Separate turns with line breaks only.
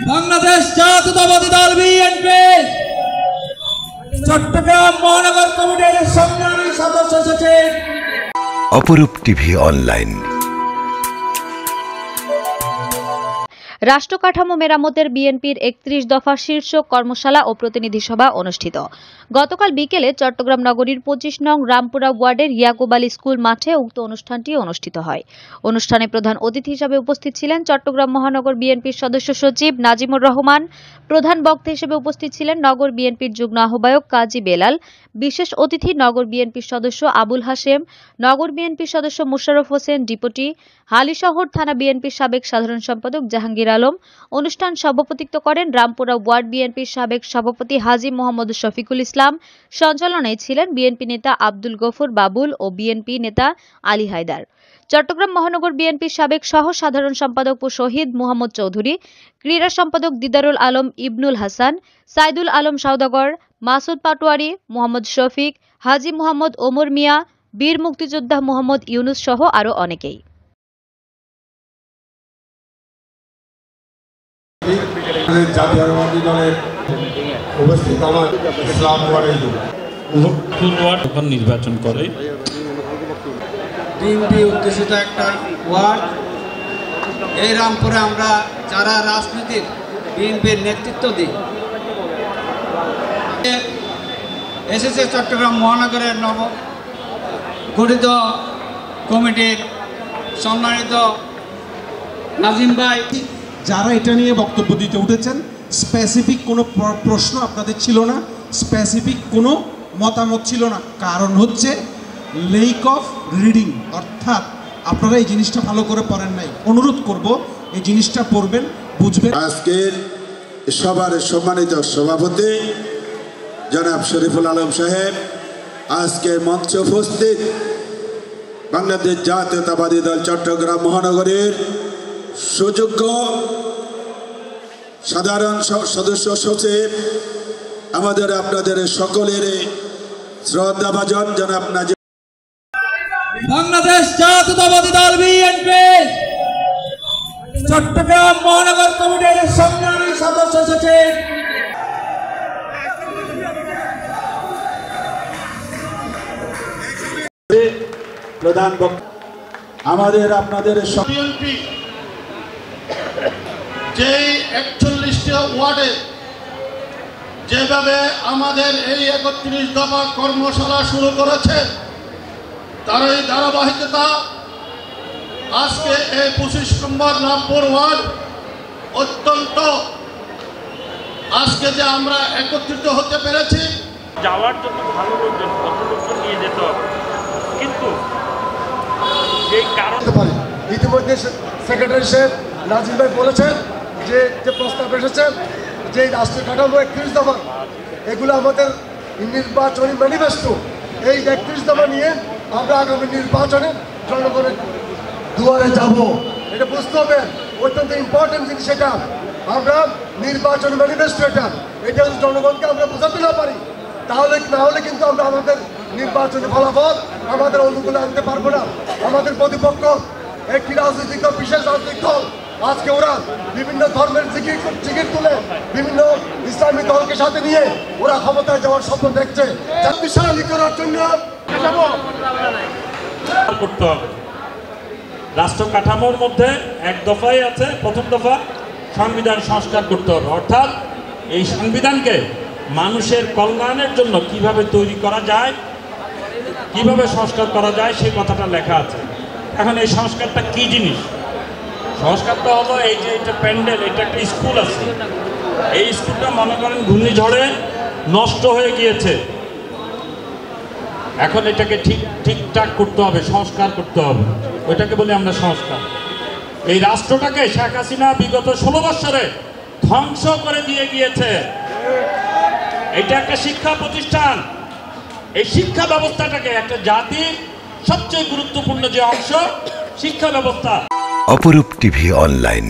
বাংলাদেশ জাতীয়তাবাদী দল বিএনপি চট্টগ্রাম মহানগর কমিটির সংগ্রামী সদস্য সচিব
অপরূপ টিভি অনলাইন।
রাষ্ট্র কাঠামো মেরামতের বিএনপির ৩১ দফা শীর্ষক কর্মশালা ও প্রতিনিধি সভা অনুষ্ঠিত। গতকাল বিকেলে চট্টগ্রাম নগরীর ২৫ নং রামপুরা ওয়ার্ডের ইয়াকুব আলী স্কুল মাঠে উক্ত অনুষ্ঠানটি অনুষ্ঠিত হয়। অনুষ্ঠানে প্রধান অতিথি হিসেবে উপস্থিত ছিলেন চট্টগ্রাম মহানগর বিএনপির সদস্য সচিব নাজিমুর রহমান। প্রধান বক্তা হিসেবে উপস্থিত ছিলেন নগর বিএনপির যুগ্ম আহ্বায়ক কাজী বেলাল, বিশেষ অতিথি নগর বিএনপির সদস্য আবুল হাশেম, নগর বিএনপির সদস্য মোশাররফ হোসেন ডিপুটি, হালিশহর থানা বিএনপির সাবেক সাধারণ সম্পাদক জাহাঙ্গীর আলম। অনুষ্ঠান সভাপতিত্ব করেন রামপুরা ওয়ার্ড বিএনপির সাবেক সভাপতি হাজী মোহাম্মদ শফিকুল ইসলাম। সঞ্চালনায় ছিলেন বিএনপি নেতা আব্দুল গফুর বাবুল ও বিএনপি নেতা আলী হায়দার। চট্টগ্রাম মহানগর বিএনপির সাবেক সহ সাধারণ সম্পাদক ও শহীদ মোহাম্মদ চৌধুরী, ক্রীড়া সম্পাদক দিদারুল আলম ইবনুল হাসান, সাইদুল আলম সওদাগর, মাসুদ পাটোয়ারি, মোহাম্মদ শফিক, হাজী মোহাম্মদ ওমর মিয়া, বীর মুক্তিযোদ্ধা মোহাম্মদ ইউনুস সহ আরও অনেকেই।
জাতীয়তাবাদী দলের উপস্থিত আমার
নির্বাচন করে
বিএনপি উদ্দেশিত একটা ওয়ার্ড। এই রামপুরে আমরা যারা রাজনীতির বিএনপির নেতৃত্ব দিই এসেছে চট্টগ্রাম মহানগরের নবগঠিত কমিটির সম্মানিত নাজিম ভাই,
যারা এটা নিয়ে বক্তব্য দিতে উঠেছেন, স্পেসিফিক কোনো প্রশ্ন আপনাদের ছিল না, স্পেসিফিক কোনো মতামত ছিল না। কারণ হচ্ছে লেক অফ রিডিং, অর্থাৎ আপনারা এই জিনিসটা ভালো করে পড়েন নাই। অনুরোধ করব এই জিনিসটা পড়বেন, বুঝবেন।
আজকের সবার সম্মানিত সভাপতি জনাব শরীফুল আলম সাহেব, আজকে মঞ্চে উপস্থিত বাংলাদেশ জাতীয়তাবাদী দল চট্টগ্রাম মহানগরের সুযোগ্য সাধারণ সদস্য সচিব, আমাদের আপনাদের সকলের শ্রদ্ধাভাজন জনাব নাজিম।
বাংলাদেশ জাতীয়তাবাদী দল বিএনপি চট্টগ্রাম মহানগর কমিটির সংগ্রামী সদস্য সচিব
প্রধান বক্তা আমাদের আপনাদের
বিএনপি যে ৪১টি ওয়ার্ডে যেভাবে আমাদের এই ৩১ দফা কর্মশালা শুরু করেছে, তার এই ধারাবাহিকতা আজকে এই ২৫ নম্বর রামপুর ওয়ার্ড অত্যন্ত আজকে যে আমরা একত্রিত হতে পেরেছি।
যাওয়ার জন্য ভালো লোকজন, কত লোকজন নিয়ে যেত, কিন্তু এই কারণ
ইতিমধ্যে সেক্রেটারি সাহেব নাজিম ভাই বলেছেন যে প্রস্তাব এসেছে যে রাষ্ট্রীয় কাঠামো ৩১ দফা, এগুলো আমাদের নির্বাচনী ম্যানিফেস্টো। এই ৩১ দফা নিয়ে আমরা আগামী নির্বাচনে জনগণের দুয়ারে যাব, এটা বুঝতে হবে। অত্যন্ত ইম্পর্টেন্ট জিনিস এটা। আমরা নির্বাচনী ম্যানিফেস্টো এটা জনগণকে আমরা বোঝাতে না পারি, তাহলে না হলে কিন্তু আমরা আমাদের নির্বাচনী ফলাফল আমাদের অনুকূলে আনতে পারবো না। আমাদের প্রতিপক্ষ একটি রাজনৈতিক দল, বিশেষ রাজনৈতিক দল, আজকে ওরা বিভিন্ন ধর্মের জিকির তুলে বিভিন্ন ইসলামী দলকে সাথে নিয়ে ওরা ক্ষমতায় যাওয়ার স্বপ্ন দেখছে। বিশালী করার জন্য
করতে হবে। রাষ্ট্র কাঠামোর মধ্যে এক দফাই আছে, প্রথম দফা সংবিধান সংস্কার করতে হবে, অর্থাৎ এই সংবিধানকে মানুষের কল্যাণের জন্য কিভাবে তৈরি করা যায়, কিভাবে সংস্কার করা যায় সেই কথাটা লেখা আছে। এখন এই সংস্কারটা কি জিনিস? সংস্কারটা হলো এই যে এটা প্যান্ডেল, এটা একটা স্কুল আছে, এই স্কুলটা মনে করেন ঘূর্ণিঝড়ে নষ্ট হয়ে গিয়েছে। এখন এটাকে ঠিকঠাক করতে হবে, সংস্কার করতে হবে, ওইটাকে বলি আমরা সংস্কার। এই রাষ্ট্রটাকে শেখ হাসিনা বিগত ১৬ বছরে ধ্বংস করে দিয়ে গিয়েছে। এটা একটা শিক্ষা প্রতিষ্ঠান, এই শিক্ষা ব্যবস্থাটাকে একটা জাতির সবচেয়ে গুরুত্বপূর্ণ যে অংশ শিক্ষা ব্যবস্থা।
অপরূপ টিভি অনলাইন।